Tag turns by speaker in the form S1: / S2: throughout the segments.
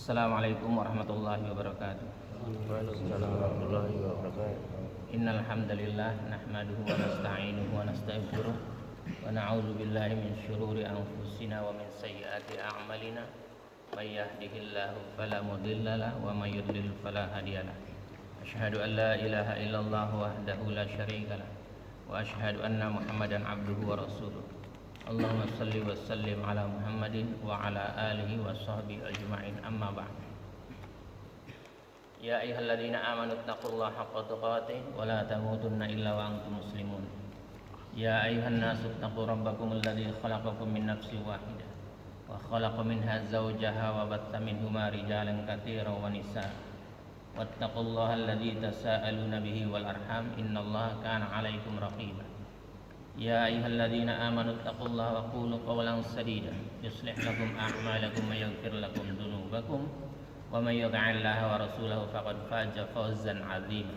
S1: Assalamualaikum warahmatullahi wabarakatuh.
S2: Waalaikumsalam warahmatullahi wabarakatuh.
S1: Innal hamdalillah nahmaduhu wa nasta'inuhu wa nastaghfiruh wa na'udzu billahi min shururi anfusina wa min sayyiati a'malina. May yahdihillahu fala mudilla lahu wa may yudlil fala hadiyalah. Asyhadu an la ilaha illallah wahdahu la syarika lah wa asyhadu anna Muhammadan abduhu wa rasuluh. Allahumma salli wa sallim ala Muhammadin wa ala alihi wa sahbihi ajma'in, amma ba'd. Ya ayyuhalladzina amanu taqullaha haqqa tuqatih wa la tamutunna illa wa antum muslimun. Ya ayyuhan nasu taqu rabbakumul ladzi khalaqakum min nafsin wahidah wa khalaqa minha zawjaha wa batta minhuma rijalan katsiran wa nisaa. Wattaqullaha alladzi tasaaluna bihi wal arham innallaha kana 'alaikum raqiba. Ya ayyuhalladzina amanu taqullaha wa qulu qawlan sadida yuslih lakum a'malakum wa yaghfir lakum dhunubakum wa may yuti'illaha wa rasulahu faqad faza fawzan 'azima.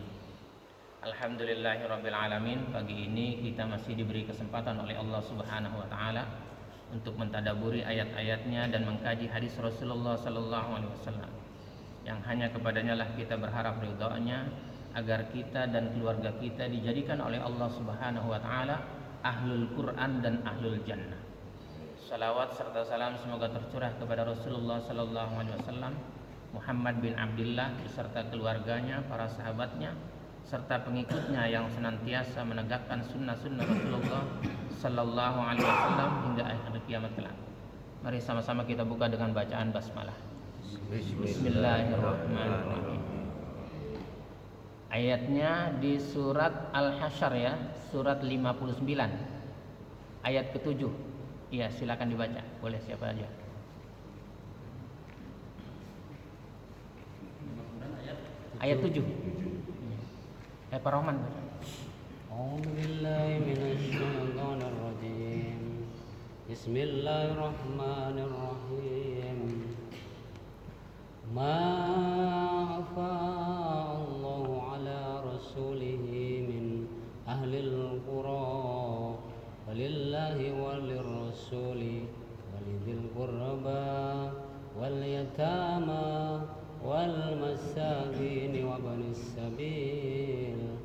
S1: Alhamdulillahirabbil alamin. Pagi ini kita masih diberi kesempatan oleh Allah Subhanahu wa taala untuk mentadaburi ayat-ayatnya dan mengkaji hadis Rasulullah sallallahu alaihi wasallam yang hanya kepadanya lah kita berharap ridha-Nya agar kita dan keluarga kita dijadikan oleh Allah Subhanahu wa taala ahlul Quran dan ahlul jannah. Salawat serta salam semoga tercurah kepada Rasulullah sallallahu alaihi wasallam, Muhammad bin Abdullah beserta keluarganya, para sahabatnya serta pengikutnya yang senantiasa menegakkan sunnah-sunnah Rasulullah sallallahu alaihi wasallam hingga akhir kiamat kelak. Mari sama-sama kita buka dengan bacaan basmalah. Bismillahirrahmanirrahim. Ayatnya di surat Al-Hasyr ya, surat 59 ayat ke-7. Iya, silakan dibaca. Boleh siapa aja. Ayat 7. Pak Rahman.
S2: A'udzu billahi minasy syaithanir rajim. Bismillahirrahmanirrahim. Ma Allahu ala rasulihi min ahlil qura walillahi walirrasuli walidil qurba wal yatama wal masakin wa banis sabil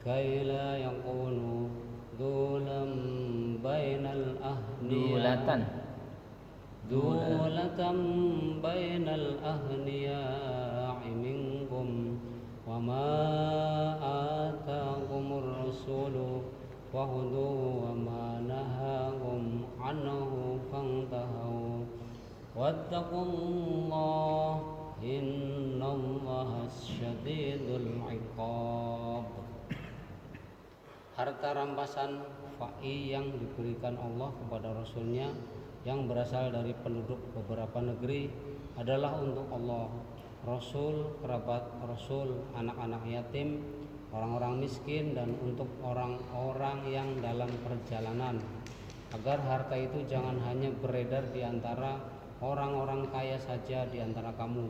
S2: kay la yakunu dulam bainal ahniyah dulatan bainal ahniya'i minkum wa ma ataakumur rasulu fakhudhuhu wa ma nahakum anhu fantahu wattaqullaha innallaha syadidul iqab. Harta rampasan fa'i yang diberikan Allah kepada Rasulnya yang berasal dari penduduk beberapa negeri adalah untuk Allah, Rasul, kerabat Rasul, anak-anak yatim, orang-orang miskin, dan untuk orang-orang yang dalam perjalanan, agar harta itu jangan hanya beredar di antara orang-orang kaya saja di antara kamu.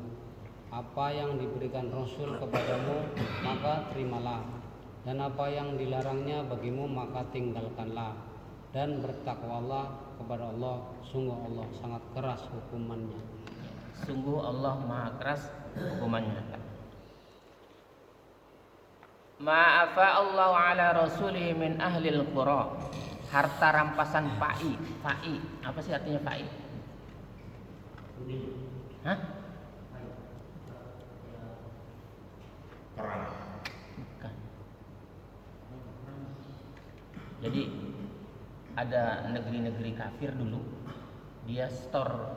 S2: Apa yang diberikan Rasul kepadamu maka terimalah, dan apa yang dilarangnya bagimu maka tinggalkanlah, dan bertakwalah kepada Allah, sungguh Allah sangat keras hukumannya.
S1: Sungguh Allah maha keras hukumannya. Ma'afa Allah ala rasulih min ahlil qura. Harta rampasan fa'i. Fa'i, apa sih artinya fa'i? Hah?
S3: Perang.
S1: Bukan. Jadi ada negeri-negeri kafir dulu, dia store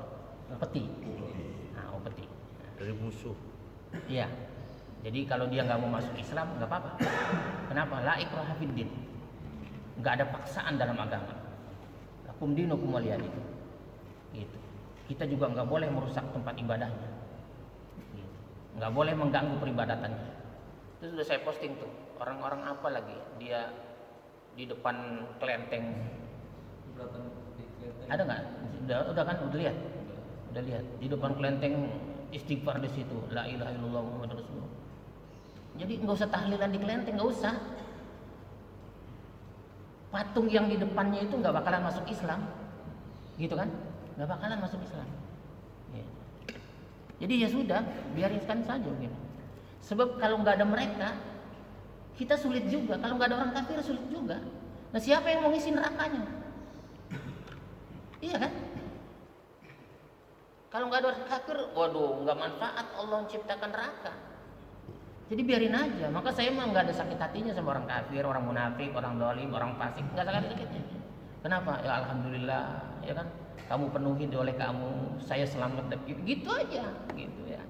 S1: upeti. Nah, upeti
S2: Dari musuh.
S1: iya. Jadi kalau dia nggak mau masuk Islam nggak apa-apa. Kenapa? La ikraha fid din. Nggak ada paksaan dalam agama. Lakum dinukum waliyadin. Gitu. Kita juga nggak boleh merusak tempat ibadahnya. Gitu. Nggak boleh mengganggu peribadatannya. Itu sudah saya posting tuh. Orang-orang apa lagi? Dia di depan kelenteng. Ada nggak? Udah kan? Udah lihat? Udah lihat. Di depan kelenteng istighfar di situ. La ilaha illallah Muhammadur Rasulullah. Jadi nggak usah tahlilan di kelenteng, nggak usah. Patung yang di depannya itu nggak bakalan masuk Islam, gitu kan? Nggak bakalan masuk Islam. Ya. Jadi ya sudah, biarkan saja gitu. Sebab kalau nggak ada mereka, kita sulit juga. Kalau nggak ada orang kafir sulit juga. Nah, siapa yang mau ngisi nerakanya? Iya kan? Kalau nggak ada orang kafir, waduh, nggak manfaat Allah menciptakan neraka. Jadi biarin aja. Maka saya mah nggak ada sakit hatinya sama orang kafir, orang munafik, orang dolim, orang fasik, nggak sakit-sakitnya. Kenapa? Ya alhamdulillah, ya kan? Kamu penuhi oleh kamu, saya selamat gitu aja, gitu ya.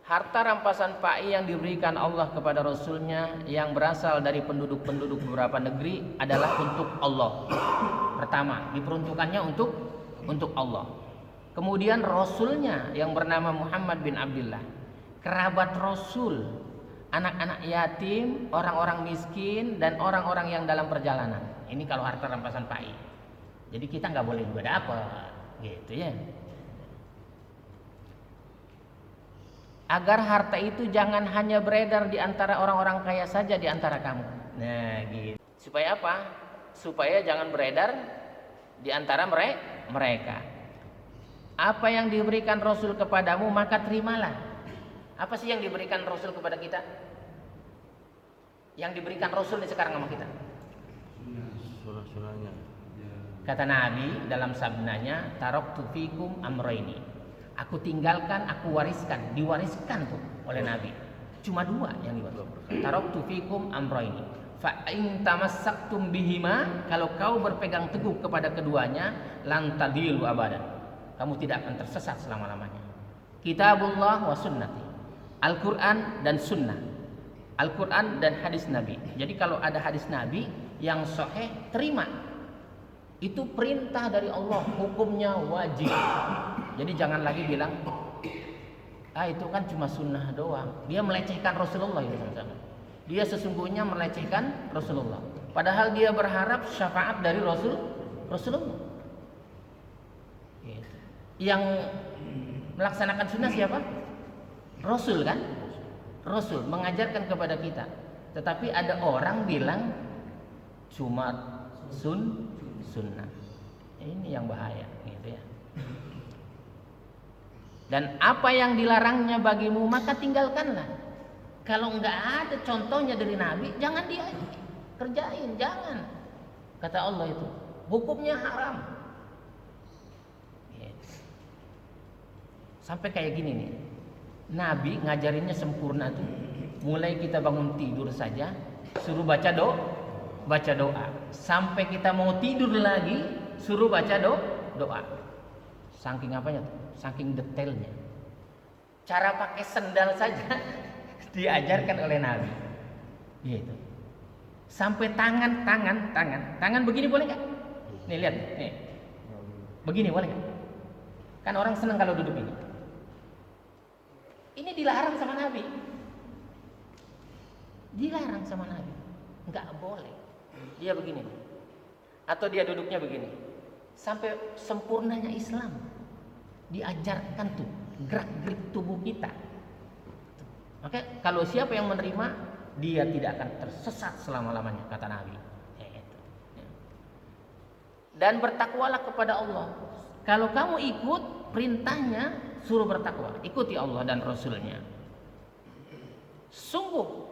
S1: Harta rampasan PAI yang diberikan Allah kepada Rasulnya yang berasal dari penduduk-penduduk beberapa negeri adalah untuk Allah. Pertama, diperuntukannya untuk Allah. Kemudian Rasulnya yang bernama Muhammad bin Abdullah, kerabat Rasul, anak-anak yatim, orang-orang miskin, dan orang-orang yang dalam perjalanan. Ini kalau harta rampasan PAI. Jadi kita nggak boleh juga dapat, gitu ya. Agar harta itu jangan hanya beredar di antara orang-orang kaya saja di antara kamu. Nah, gitu. Supaya apa? Supaya jangan beredar di antara mereka. Apa yang diberikan Rasul kepadamu maka terimalah. Apa sih yang diberikan Rasul kepada kita? Yang diberikan Rasul ini sekarang sama kita?
S3: Surah-surahnya.
S1: Kata Nabi dalam sabdanya, taraktu fikum amrayni. Aku tinggalkan, aku wariskan, diwariskan tuh oleh Nabi. Cuma dua yang diwariskan. Taraktu fikum amrayni. Fa in tamassaktum bihima, kalau kau berpegang teguh kepada keduanya, lan tadilu abadan. Kamu tidak akan tersesat selama-lamanya. Kitabullah wa sunnati. Al-Qur'an dan sunnah. Al-Qur'an dan hadis Nabi. Jadi kalau ada hadis Nabi yang sahih, terima. Itu perintah dari Allah, hukumnya wajib. Jadi jangan lagi bilang, itu kan cuma sunnah doang. Dia melecehkan Rasulullah itu sama-sama. Dia sesungguhnya melecehkan Rasulullah. Padahal dia berharap syafaat dari Rasulullah. Gitu. Yang melaksanakan sunnah siapa? Rasul kan? Rasul mengajarkan kepada kita. Tetapi ada orang bilang cuma sunnah. Ini yang bahaya, gitu ya. Dan apa yang dilarangnya bagimu maka tinggalkanlah. Kalau nggak ada contohnya dari Nabi, jangan dia kerjain, jangan. Kata Allah itu, hukumnya haram. Yes. Sampai kayak gini nih, Nabi ngajarinnya sempurna tuh. Mulai kita bangun tidur saja, suruh baca doa. Sampai kita mau tidur lagi, suruh baca doa. Saking apanya tuh? Saking detailnya. Cara pakai sendal saja diajarkan oleh Nabi. Gitu. Sampai tangan begini boleh nggak? Nih lihat, nih. Begini boleh nggak? Kan orang senang kalau duduk ini. Ini dilarang sama Nabi. Dilarang sama Nabi. Nggak boleh. Dia begini. Atau dia duduknya begini. Sampai sempurnanya Islam. Diajarkan tuh gerak-gerik tubuh kita. Oke, kalau siapa yang menerima, dia tidak akan tersesat selama-lamanya, kata Nabi. Dan bertakwalah kepada Allah. Kalau kamu ikut perintahnya, suruh bertakwa, ikuti Allah dan Rasulnya. Sungguh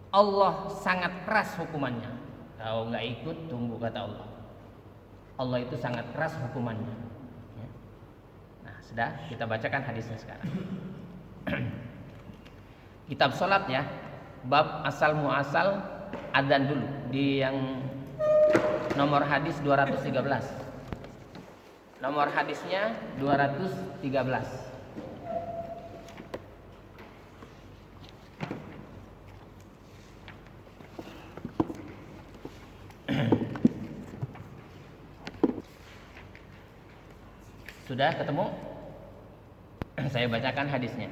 S1: Allah sangat keras hukumannya. Kalau nggak ikut, tunggu, kata Allah. Allah itu sangat keras hukumannya. Sudah, kita bacakan hadisnya sekarang. Kitab salat ya, bab asal muasal adzan dulu di yang nomor hadis 213. Nomor hadisnya 213. Sudah ketemu? Saya bacakan hadisnya.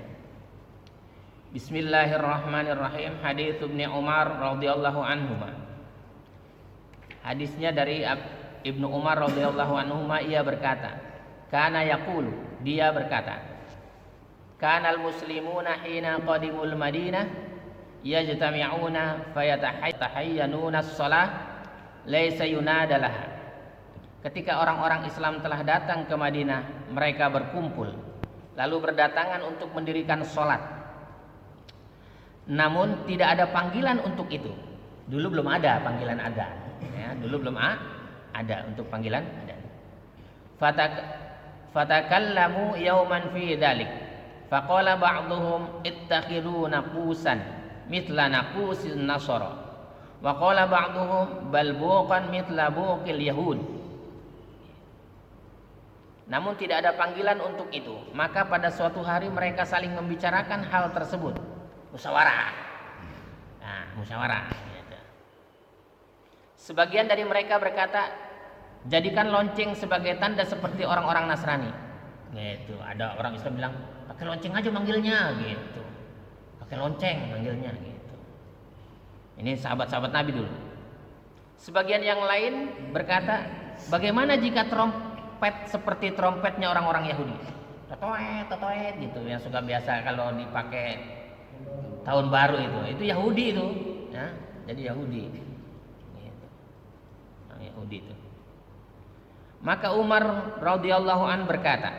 S1: Bismillahirrahmanirrahim. Hadits Ibnu Umar radhiyallahu anhuma. Hadisnya dari Ibnu Umar radhiyallahu anhuma, ia berkata, kana yaqulu, dia berkata, kanal muslimuna hina qadimul Madinah yajtami'una fayatahayyanuna as-salah laysa yunada laha Ketika orang-orang Islam telah datang ke Madinah, mereka berkumpul lalu berdatangan untuk mendirikan sholat. Namun tidak ada panggilan untuk itu. Dulu belum ada panggilan adzan, ya, dulu belum ada untuk panggilan adzan. Fatakallamu yauman fi dzalik. Faqala ba'dhum ittakhidhu naqusan mithla naqusin nasara. Wa qala ba'dhum bal buqan mithla buqil yahud. Namun tidak ada panggilan untuk itu. Maka pada suatu hari mereka saling membicarakan hal tersebut. Musyawarah. Nah, musyawarah. Sebagian dari mereka berkata, jadikan lonceng sebagai tanda seperti orang-orang Nasrani. Gitu. Ada orang Islam bilang, pakai lonceng aja manggilnya, gitu. Pakai lonceng manggilnya, gitu. Ini sahabat-sahabat Nabi dulu. Sebagian yang lain berkata, bagaimana jika trompet seperti trompetnya orang-orang Yahudi? Totoet gitu, yang suka biasa kalau dipakai tahun baru itu Yahudi itu, ya, jadi Yahudi. Gitu. Yahudi itu. Maka Umar radhiyallahu an berkata,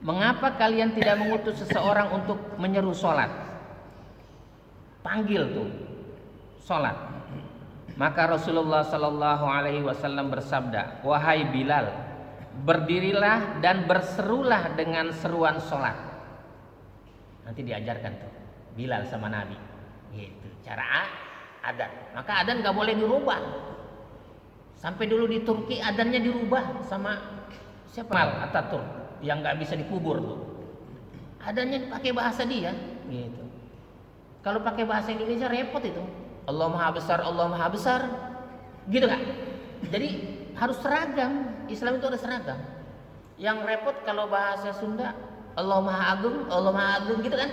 S1: mengapa kalian tidak mengutus seseorang untuk menyeru sholat? Panggil tuh sholat. Maka Rasulullah sallallahu alaihi wasallam bersabda, wahai Bilal, berdirilah dan berserulah dengan seruan sholat. Nanti diajarkan tuh Bilal sama Nabi, gitu cara adzan. Maka adzan nggak boleh dirubah. Sampai dulu di Turki adzannya dirubah sama siapa? Ataturk yang nggak bisa dikubur tuh. Adzannya pakai bahasa dia, gitu. Kalau pakai bahasa Indonesia repot itu. Allah Maha Besar, Allah Maha Besar, gitu kan? Jadi harus seragam. Islam itu ada seragam. Yang repot kalau bahasa Sunda, Allah Maha Agung, Allah Maha Agung, gitu kan?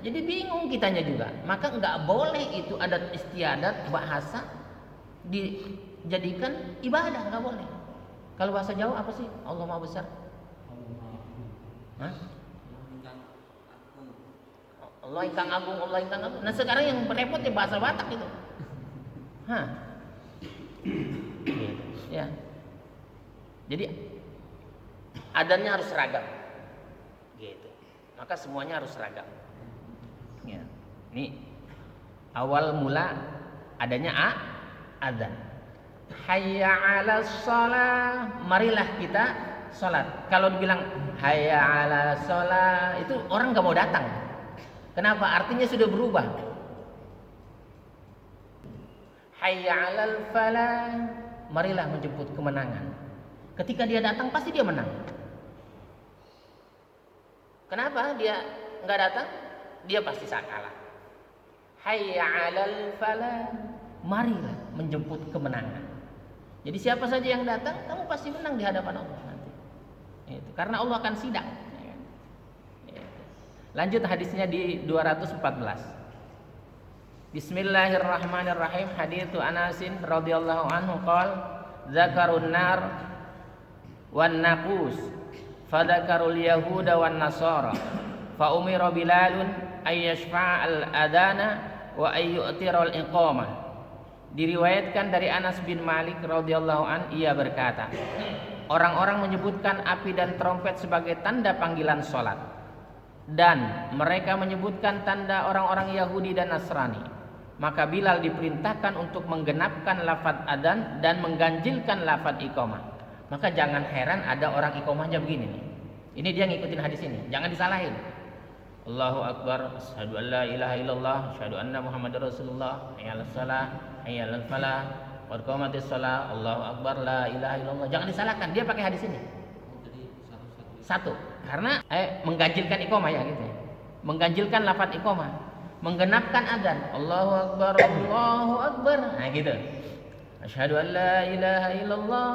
S1: Jadi bingung kitanya juga. Maka nggak boleh itu adat istiadat bahasa dijadikan ibadah, nggak boleh. Kalau bahasa Jawa apa sih? Allah Maha Besar. Hah? Allah ingkang agung, Allah ingkang agung. Nah sekarang yang repot ya bahasa Batak itu. Hah? Gitu. Ya. Jadi adanya harus seragam. Gitu. Maka semuanya harus seragam. Ya. Ini awal mula adanya adzan. Hayya 'alas shalah, marilah kita salat. Kalau dibilang hayya 'alas shalah, itu orang enggak mau datang. Kenapa? Artinya sudah berubah. Hayya 'alal falah, marilah menjemput kemenangan. Ketika dia datang pasti dia menang. Kenapa dia enggak datang? Dia pasti kalah. Hayya 'alal falah, marilah menjemput kemenangan. Jadi siapa saja yang datang, kamu pasti menang di hadapan Allah nanti. Itu karena Allah akan sidang. Lanjut hadisnya di 214. Bismillahirrahmanirrahim. Haditsu Anasin radhiyallahu anhu qala zakarun nar wan naqus fadzakarul yahuda wan nasara fa umira bilalun ay yashfa'al adana wa ay yu'tiral iqamah. Diriwayatkan dari Anas bin Malik radhiyallahu an, ia berkata, orang-orang menyebutkan api dan trompet sebagai tanda panggilan salat. Dan mereka menyebutkan tanda orang-orang Yahudi dan Nasrani. Maka Bilal diperintahkan untuk menggenapkan lafaz adzan dan mengganjilkan lafaz iqamah. Maka jangan heran ada orang iqamahnya begini nih. Ini dia ngikutin hadis ini, jangan disalahin. Allahu Akbar, asyhadu an la ilaha illallah, asyhadu anna Muhammadar Rasulullah, hayyal shalah, hayyal falah, qad qamatis shalah, Allahu Akbar, la ilaha illallah. Jangan disalahkan, dia pakai hadis ini. Satu, karena mengganjilkan iqamah ya gitu. Mengganjilkan lafaz iqamah, menggenapkan adzan. Allahu Akbar, Allahu Akbar. Nah gitu. Asyhadu an la ilaha illallah,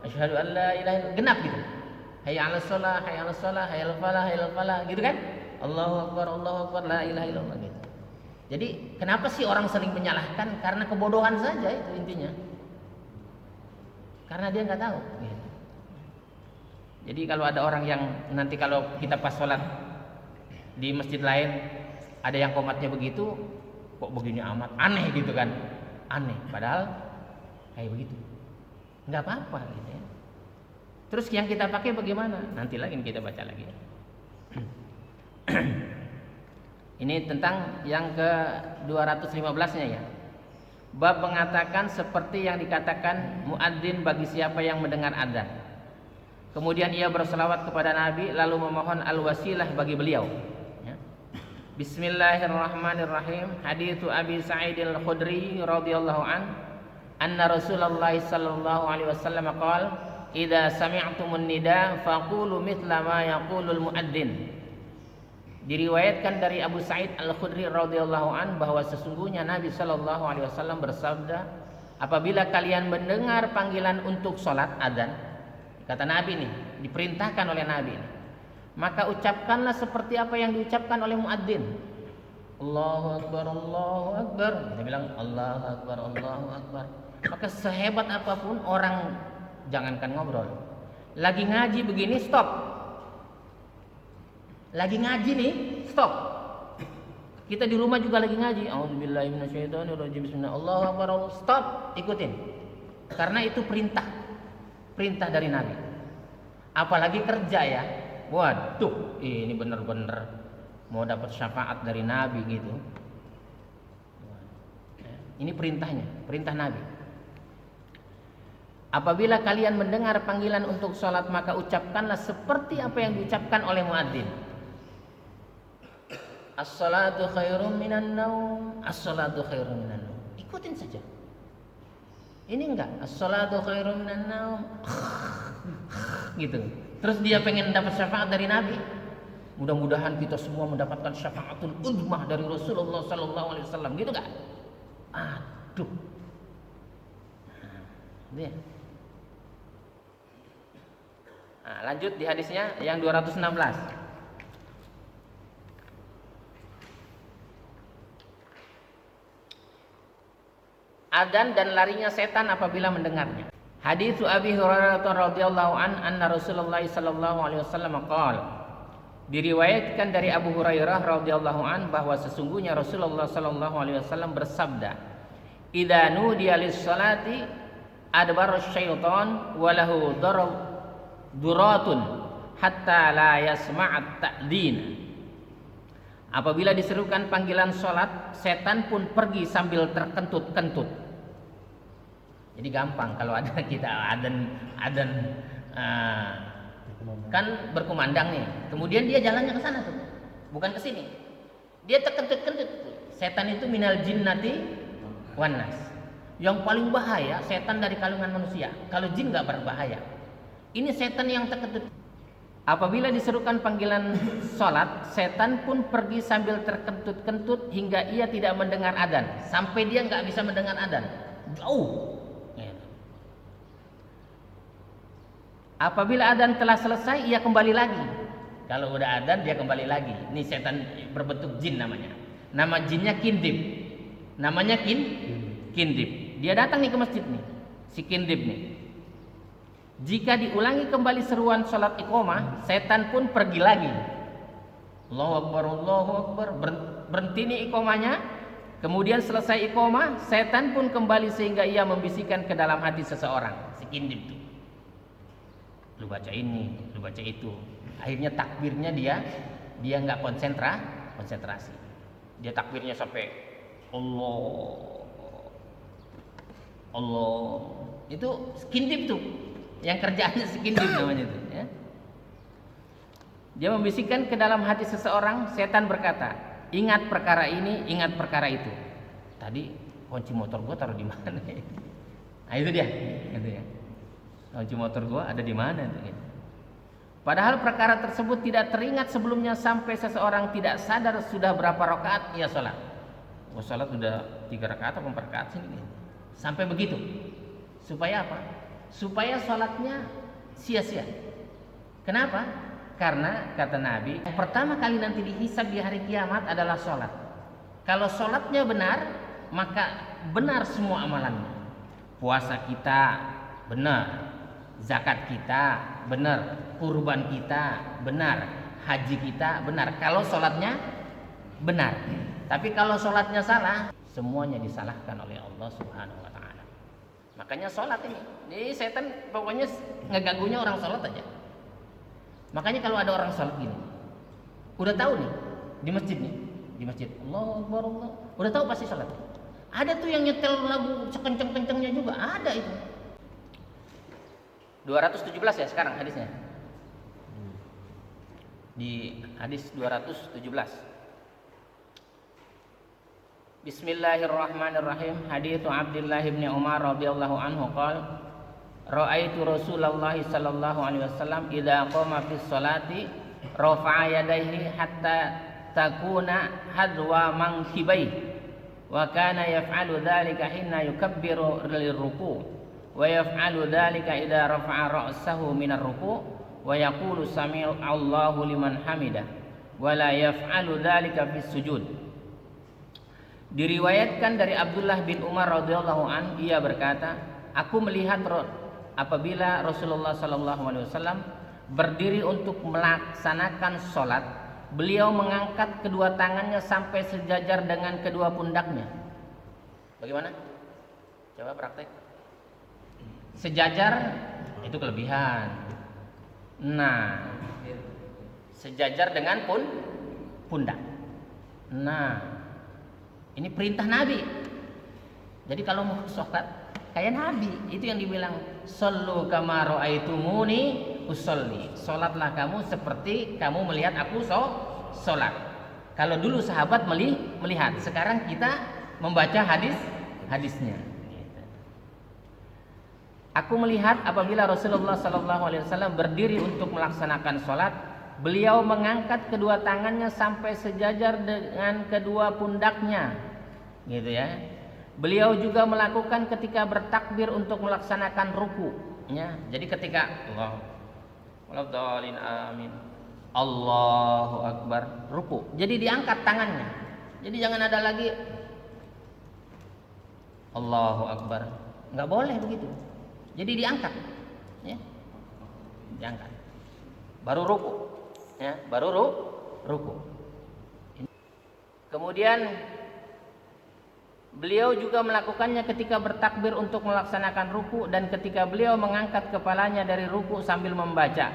S1: asyhadu an la ilaha illallah. Genap gitu. Hayya 'alas shalah, hayya 'alas shalah, hayyal falah, hayyal falah, gitu kan? Allahu Akbar, la ilaha illallah gitu. Jadi kenapa sih orang sering menyalahkan? Karena kebodohan saja itu intinya. Karena dia nggak tahu. Gitu. Jadi kalau ada orang yang nanti kalau kita pas sholat di masjid lain ada yang qomatnya begitu, kok begini amat, aneh gitu kan? Aneh. Padahal kayak begitu. nggak apa-apa gitu ya. Terus yang kita pakai bagaimana? Nanti lagi kita baca lagi. Ini tentang yang ke 215-nya ya. Bab mengatakan seperti yang dikatakan muadzin bagi siapa yang mendengar adzan. Kemudian ia berselawat kepada Nabi lalu memohon al-wasilah bagi beliau. Ya. Bismillahirrahmanirrahim. Haditsu Abi Sa'id al-Khudri radhiyallahu anna Rasulullah sallallahu alaihi wasallam qala idza sami'tumun nida faqulu mithla ma yaqulul muadzin. Diriwayatkan dari Abu Sa'id Al-Khudri radhiyallahu an bahwa sesungguhnya Nabi sallallahu alaihi wasallam bersabda, apabila kalian mendengar panggilan untuk salat adzan, kata Nabi nih, diperintahkan oleh Nabi nih, maka ucapkanlah seperti apa yang diucapkan oleh muadzin. Allahu akbar, Allahu akbar. Dia bilang Allahu akbar, Allahu akbar. Maka sehebat apapun orang, jangankan ngobrol, lagi ngaji begini stop. Lagi ngaji nih, stop. Kita di rumah juga lagi ngaji. A'udzubillahi minasyaitonirrajim. Bismillah. Allahu akbar. Stop, ikutin. Karena itu perintah. Perintah dari Nabi. Apalagi kerja ya. Waduh, ini benar-benar mau dapat syafaat dari Nabi gitu. Ini perintahnya, perintah Nabi. Apabila kalian mendengar panggilan untuk sholat, maka ucapkanlah seperti apa yang diucapkan oleh muadzin. As-salatu khairum minan naum. As-salatu khairum minan naum. Ikutin saja. Ini enggak as-salatu khairum minan naum. Gitu. Terus dia pengen dapat syafaat dari Nabi. Mudah-mudahan kita semua mendapatkan syafaatul uzmah dari Rasulullah sallallahu alaihi wasallam, gitu enggak? Aduh. Dia. Nah, lanjut di hadisnya yang 216. Adzan dan larinya setan apabila mendengarnya. Hadits Abi Hurairah radhiyallahu anna Rasulullah sallallahu alaihi wasallam qala. Diriwayatkan dari Abu Hurairah radhiyallahu bahwa sesungguhnya Rasulullah sallallahu alaihi wasallam bersabda, "Idza nudiya lis-salati adbara syaitan wa lahu duratun hatta la yasma'at ta'din." Apabila diserukan panggilan salat, setan pun pergi sambil terkentut-kentut. Jadi gampang kalau ada kita adzan kan berkumandang nih. Kemudian dia jalannya ke sana tuh. Bukan ke sini. Dia terkentut-kentut. Setan itu minal jinnati wan nas. Yang paling bahaya setan dari kalangan manusia. Kalau jin enggak berbahaya. Ini setan yang terkentut. Apabila diserukan panggilan sholat, setan pun pergi sambil terkentut-kentut hingga ia tidak mendengar adzan. Sampai dia nggak bisa mendengar adzan. Jauh. Apabila adzan telah selesai, ia kembali lagi. Kalau udah adzan, dia kembali lagi. Ini setan berbentuk jin namanya. Nama jinnya Kindib. Namanya Kindib. Dia datang nih ke masjid nih. Si Kindib nih. Jika diulangi kembali seruan sholat iqamah, setan pun pergi lagi. Allahu akbar, Allahu akbar. Berhenti nih iqamahnya. Kemudian selesai iqamah, setan pun kembali sehingga ia membisikkan ke dalam hati seseorang. Si Kindib tuh. Lu baca ini, lu baca itu. Akhirnya takbirnya dia nggak konsentrasi. Dia takbirnya sampai Allah. Itu Kindib tuh. Yang kerjaannya sekindip namanya itu ya. Dia membisikkan ke dalam hati seseorang, setan berkata, ingat perkara ini, ingat perkara itu. Tadi kunci motor gua taruh di mana? Nah itu dia, gitu ya. Kunci motor gua ada di mana itu? Padahal perkara tersebut tidak teringat sebelumnya sampai seseorang tidak sadar sudah berapa rakaat ia sholat. Gua sholat sudah 3 rakaat atau 4 rakaat sini. Sampai begitu. Supaya apa? Supaya sholatnya sia-sia. Kenapa? Karena kata Nabi, yang pertama kali nanti dihisab di hari kiamat adalah sholat. Kalau sholatnya benar, maka benar semua amalannya. Puasa kita benar, zakat kita benar, kurban kita benar, haji kita benar. Kalau sholatnya benar. Tapi kalau sholatnya salah, semuanya disalahkan oleh Allah Subhanahu wa Ta'ala. Makanya sholat ini. Jadi setan pokoknya ngeganggunya orang sholat aja. Makanya kalau ada orang sholat gini, udah tahu nih di masjid nih, di masjid Allahu Akbar Allah, udah tahu pasti sholat. Ada tuh yang nyetel lagu sekenceng-kencengnya juga, ada itu. 217 ya sekarang hadisnya. Di hadis 217. Bismillahirrahmanirrahim. Hadits Abdullah bin Umar radhiyallahu anhu qala ra'aitu Rasulullah sallallahu alaihi wasallam idza qama fi sholati rafa'a yadayhi hatta takuna hadwa mankibai wa kana yaf'alu dhalika hina yukabbiru lirruku' wa yaf'alu dhalika idza rafa'a ra'sahu minar ruku' wa yaqulu sami'a Allahu liman hamidah wa la yaf'alu dhalika fis sujud. Diriwayatkan dari Abdullah bin Umar radhiyallahu an, ia berkata, aku melihat apabila Rasulullah sallallahu alaihi wasallam berdiri untuk melaksanakan sholat, beliau mengangkat kedua tangannya sampai sejajar dengan kedua pundaknya. Bagaimana? Coba praktek. Sejajar itu kelebihan. Nah, sejajar dengan pundak. Nah, ini perintah Nabi. Jadi kalau mau sholat kayak Nabi, itu yang dibilang sallu kama ra'aitumuni usolli. Sholatlah kamu seperti kamu melihat aku sholat. Kalau dulu sahabat melihat, sekarang kita membaca hadisnya. Aku melihat apabila Rasulullah SAW berdiri untuk melaksanakan sholat, beliau mengangkat kedua tangannya sampai sejajar dengan kedua pundaknya, gitu ya. Beliau juga melakukan ketika bertakbir untuk melaksanakan ruku, ya. Jadi ketika Allahu Akbar ruku, jadi diangkat tangannya. Jadi jangan ada lagi Allahu Akbar, nggak boleh begitu. Jadi diangkat, ya, diangkat. Baru ruku, ya, baru ruku. Kemudian beliau juga melakukannya ketika bertakbir untuk melaksanakan ruku dan ketika beliau mengangkat kepalanya dari ruku sambil membaca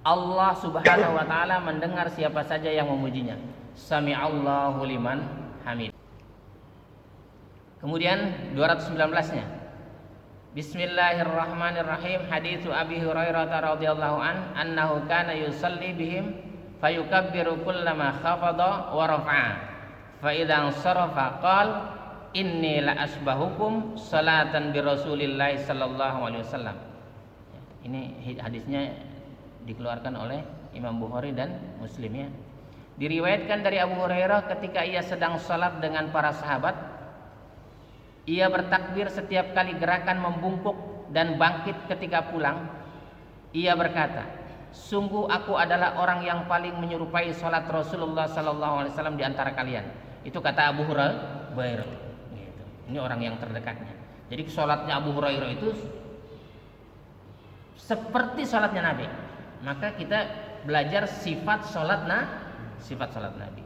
S1: Allah Subhanahu wa taala mendengar siapa saja yang memujinya. Sami'allahu liman hamid. Kemudian 219-nya. Bismillahirrahmanirrahim. Haditsu Abi Hurairah radhiyallahu an annahu kana yusalli bihim fayukabbiru kullama khafada wa rafa'a fa idza sarafa qala inni la asbahukum salatan bi Rasulillah sallallahu alaihi wasallam. Ini hadisnya dikeluarkan oleh Imam Bukhari dan Muslim, ya. Diriwayatkan dari Abu Hurairah ketika ia sedang salat dengan para sahabat, ia bertakbir setiap kali gerakan membungkuk dan bangkit ketika pulang. Ia berkata, sungguh aku adalah orang yang paling menyerupai salat Rasulullah sallallahu alaihi wasallam di antara kalian. Itu kata Abu Hurairah. Gitu. Ini orang yang terdekatnya. Jadi salatnya Abu Hurairah itu seperti salatnya Nabi. Maka kita belajar sifat salat Nabi.